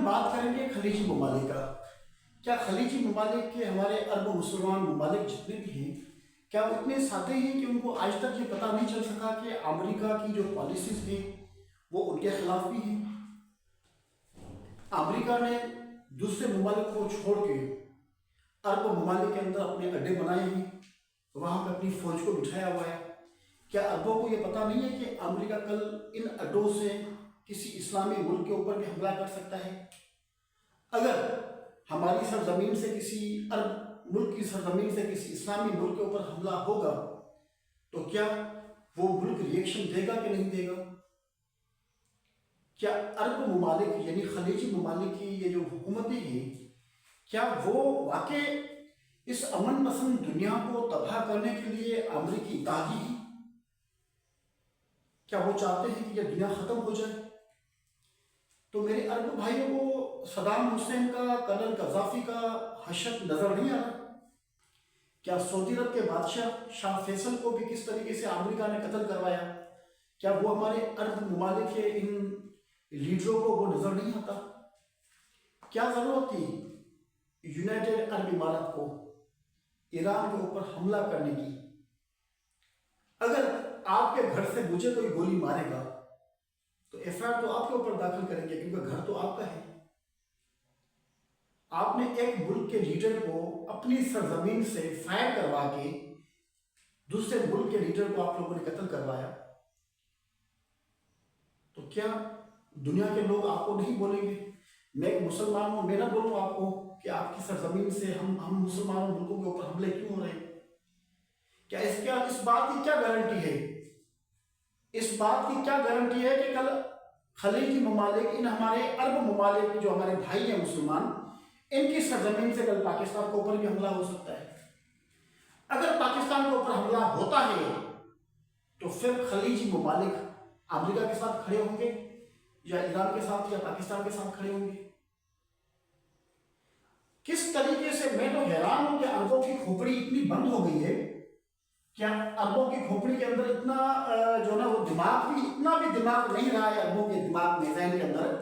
ہم بات کریں گے خلیجی ممالک کا۔ کیا خلیجی ممالک کے ہمارے عرب و مسلمان ممالک جتنے بھی ہیں، کیا وہ اتنے سادے ہیں کہ ان کو آج تک یہ پتہ نہیں چل سکا کہ امریکہ کی جو پالیسیز ہیں وہ ان کے خلاف بھی ہیں؟ امریکہ نے دوسرے ممالک کو چھوڑ کے عرب ممالک کے اندر اپنے اڈے بنائے ہیں، وہاں پہ اپنی فوج کو بٹھایا ہوا ہے۔ کیا عربوں کو یہ پتہ نہیں ہے کہ امریکہ کل ان اڈوں سے کسی اسلامی ملک کے اوپر بھی حملہ کر سکتا ہے؟ اگر ہماری سرزمین سے کسی عرب ملک کی سرزمین سے کسی اسلامی ملک کے اوپر حملہ ہوگا تو کیا وہ ملک ریئیکشن دے گا کہ نہیں دے گا؟ کیا عرب ممالک یعنی خلیجی ممالک کی یہ جو حکومتیں ہیں، کیا وہ واقع اس امن پسند دنیا کو تباہ کرنے کے لیے امریکی اتحادی ہیں؟ کیا وہ چاہتے ہیں کہ یہ دنیا ختم ہو جائے؟ تو میرے عرب بھائیوں کو صدام حسین کا، کرنل قذافی کا حشد نظر نہیں آ رہا؟ کیا سعودی عرب کے بادشاہ شاہ فیصل کو بھی کس طریقے سے امریکہ نے قتل کروایا؟ کیا وہ ہمارے عرب ممالک کے ان لیڈروں کو وہ نظر نہیں آتا؟ کیا ضرورت تھی یونائٹڈ عرب امارات کو ایران کے اوپر حملہ کرنے کی؟ اگر آپ کے گھر سے مجھے کوئی گولی مارے گا تو ایف آئی آر تو آپ کے اوپر داخل کریں گے، کیونکہ گھر تو آپ کا ہے۔ آپ نے ایک ملک کے لیڈر کو اپنی سرزمین سے فائر کروا کے دوسرے ملک کے لیڈر کو آپ لوگوں نے قتل کروایا، تو کیا دنیا کے لوگ آپ کو نہیں بولیں گے؟ میں ایک مسلمان ہوں، میں نہ بولوں آپ کو کہ آپ کی سرزمین سے ہم مسلمان ملکوں کے اوپر حملے کیوں ہو رہے ہیں؟ کیا اس بات کی کیا گارنٹی ہے؟ اس بات کی کیا گارنٹی ہے کہ کل خلیجی ممالک، ان ہمارے عرب ممالک جو ہمارے بھائی ہیں مسلمان، ان کی سرزمین سے کل پاکستان کے اوپر بھی حملہ ہو سکتا ہے؟ اگر پاکستان کے اوپر حملہ ہوتا ہے تو پھر خلیجی ممالک امریکہ کے ساتھ کھڑے ہوں گے یا ایران کے ساتھ یا پاکستان کے ساتھ کھڑے ہوں گے؟ کس طریقے سے، میں تو حیران ہوں کہ عربوں کی کھوپڑی اتنی بند ہو گئی ہے۔ کیا عربوں کی کھوپڑی کے اندر اتنا جو نا وہ دماغ نہیں رہا ہے عربوں کے دماغ میں، ذہن کے اندر،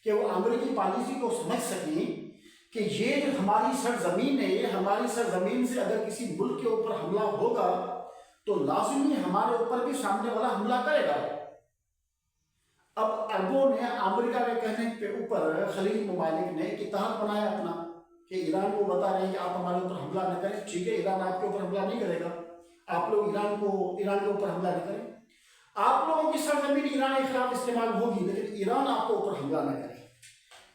کہ وہ امریکی پالیسی کو سمجھ سکیں کہ یہ جو ہماری سرزمین ہے، یہ ہماری سرزمین سے اگر کسی ملک کے اوپر حملہ ہوگا تو لازمی ہمارے اوپر بھی سامنے والا حملہ کرے گا۔ اب عربوں نے امریکہ کے کہنے کے اوپر خلیج ممالک نے ایک اتحاد بنایا اپنا، کہ ایران کو بتا رہے ہیں کہ آپ ہمارے اوپر حملہ نہ کریں۔ ٹھیک ہے، ایران آپ کے اوپر حملہ نہیں کرے گا، آپ لوگ ایران کے اوپر حملہ نہ کریں، آپ لوگوں کی سرزمین ایران کے خلاف استعمال ہوگی لیکن ایران آپ کے اوپر حملہ نہ کرے۔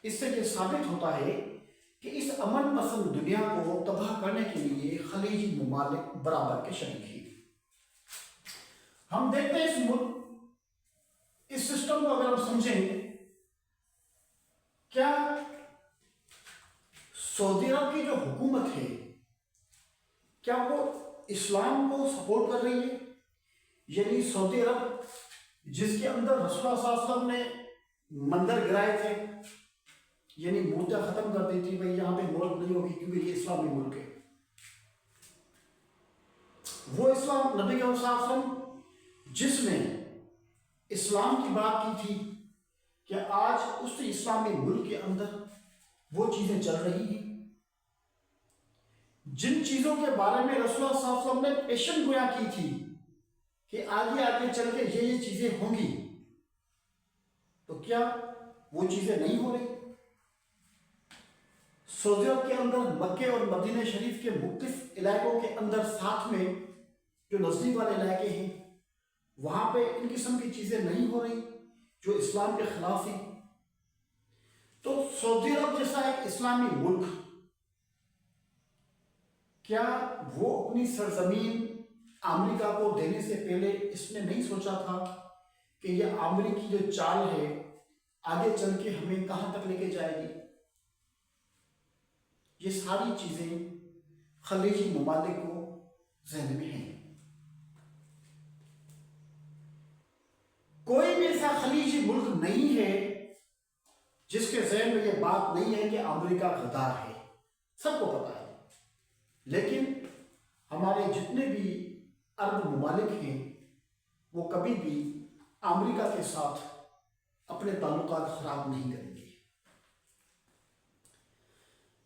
اس سے یہ ثابت ہوتا ہے کہ اس امن پسند دنیا کو تباہ کرنے کے لیے خلیجی ممالک برابر کے شریک ہیں۔ ہم دیکھتے ہیں اس سسٹم کو اگر ہم سمجھیں، کیا سعودی عرب کی جو حکومت ہے کیا وہ اسلام کو سپورٹ کر رہی ہے؟ یعنی سعودی عرب جس کے اندر رسول اللہ صلی اللہ علیہ وسلم نے مندر گرائے تھے، یعنی مورتیاں ختم کر دی تھی، بھئی یہاں پہ ملک نہیں ہوگی کیونکہ یہ اسلامی ملک ہے، وہ اسلام نبی صلی اللہ علیہ وسلم جس نے اسلام کی بات کی تھی، کہ آج اس اسلامی ملک کے اندر وہ چیزیں چل رہی ہیں جن چیزوں کے بارے میں رسول اللہ صلی اللہ علیہ وسلم نے پیشن گویا کی تھی کہ آگے آگے چل کے یہ چیزیں ہوں گی، تو کیا وہ چیزیں نہیں ہو رہی؟ سعودی عرب کے اندر مکے اور مدینہ شریف کے مختلف علاقوں کے اندر ساتھ میں جو نزدیک والے علاقے ہیں، وہاں پہ ان قسم کی چیزیں نہیں ہو رہی جو اسلام کے خلاف ہیں۔ تو سعودی عرب جیسا ایک اسلامی ملک، کیا وہ اپنی سرزمین امریکہ کو دینے سے پہلے اس نے نہیں سوچا تھا کہ یہ امریکی جو چال ہے آگے چل کے ہمیں کہاں تک لے کے جائے گی؟ یہ ساری چیزیں خلیجی ممالک کو ذہن میں ہیں۔ کوئی بھی ایسا خلیجی ملک نہیں ہے جس کے ذہن میں یہ بات نہیں ہے کہ امریکہ غدار ہے، سب کو پتا ہے، لیکن ہمارے جتنے بھی عرب ممالک ہیں وہ کبھی بھی امریکہ کے ساتھ اپنے تعلقات خراب نہیں کریں گے۔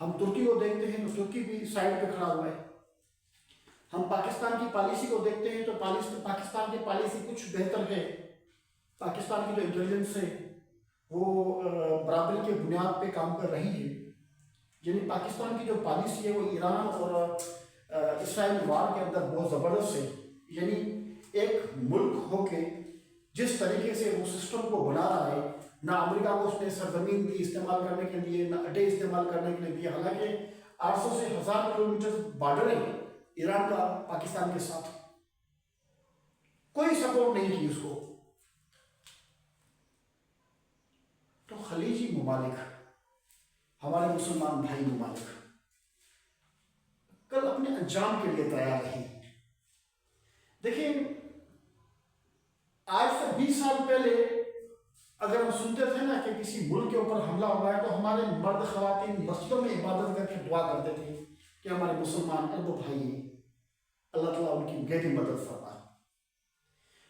ہم ترکی کو دیکھتے ہیں تو ترکی بھی سائڈ پہ کھڑا ہوا ہے. ہم پاکستان کی پالیسی کو دیکھتے ہیں تو پاکستان کی پالیسی کچھ بہتر ہے. پاکستان کی جو انٹیلیجنس ہے وہ برابری کے بنیاد پہ کام کر رہی ہے. یعنی پاکستان کی جو پالیسی ہے وہ ایران اور اسرائیل وار کے اندر بہت زبردست ہے. یعنی ایک ملک ہو کے جس طریقے سے وہ سسٹم کو بنا رہا ہے، نہ امریکہ کو اس نے سرزمین دی استعمال کرنے کے لیے، نہ اڈے استعمال کرنے کے لیے. حالانکہ 800 سے 1000 کلومیٹر بارڈر ہے ایران کا پاکستان کے ساتھ، کوئی سپورٹ نہیں کی اس کو. تو خلیجی ممالک، ہمارے مسلمان بھائی ممالک کل اپنے انجام کے لیے تیار رہے. دیکھیں، آج سے 20 سال پہلے اگر ہم سنتے تھے نا کہ کسی ملک کے اوپر حملہ ہوا ہے تو ہمارے مرد خواتین مسجدوں میں عبادت کر کے دعا کرتے تھے کہ ہمارے مسلمان ارب بھائی ہیں، اللہ تعالیٰ ان کی گہری مدد فرمائے.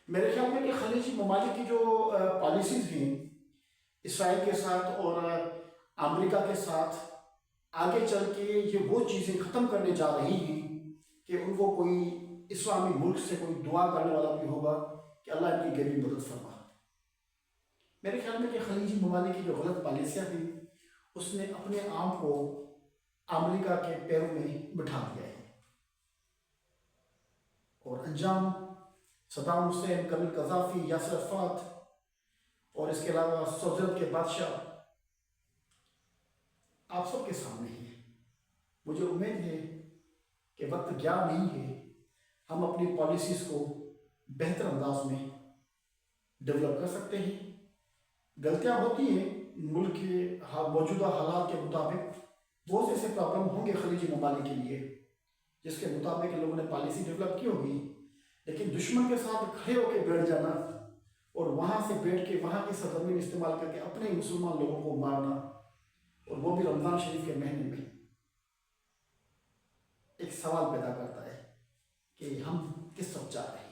میرے خیال میں کہ خلیجی ممالک کی جو پالیسیز ہیں اسرائیل کے ساتھ اور امریکہ کے ساتھ، آگے چل کے یہ وہ چیزیں ختم کرنے جا رہی ہیں کہ ان کو کوئی اسلامی ملک سے کوئی دعا کرنے والا بھی ہوگا کہ اللہ ان کی گہری مدد فرمائے. میرے خیال میں کہ خلیجی ممالک کی جو غلط پالیسیاں تھیں اس نے اپنے آپ کو امریکہ کے پیروں میں بٹھا دیا ہے، اور انجام Saddam Hussein, Kumail Gaddafi, Yasir Arafat اور اس کے علاوہ سوویت کے بادشاہ آپ سب کے سامنے ہیں. مجھے امید ہے کہ وقت گیا نہیں ہے، ہم اپنی پالیسیز کو بہتر انداز میں ڈیولپ کر سکتے ہیں. غلطیاں ہوتی ہیں ملک کے موجودہ حالات کے مطابق، بہت سے ایسے پرابلم ہوں گے خلیجی ممالک کے لیے جس کے مطابق لوگوں نے پالیسی ڈیولپ کی ہوگی. لیکن دشمن کے ساتھ کھڑے ہو کے بیٹھ جانا اور وہاں سے بیٹھ کے وہاں کی سرزمین استعمال کر کے اپنے مسلمان لوگوں کو مارنا، اور وہ بھی رمضان شریف کے مہینے میں، ایک سوال پیدا کرتا ہے کہ ہم کس طرف جا رہے ہیں.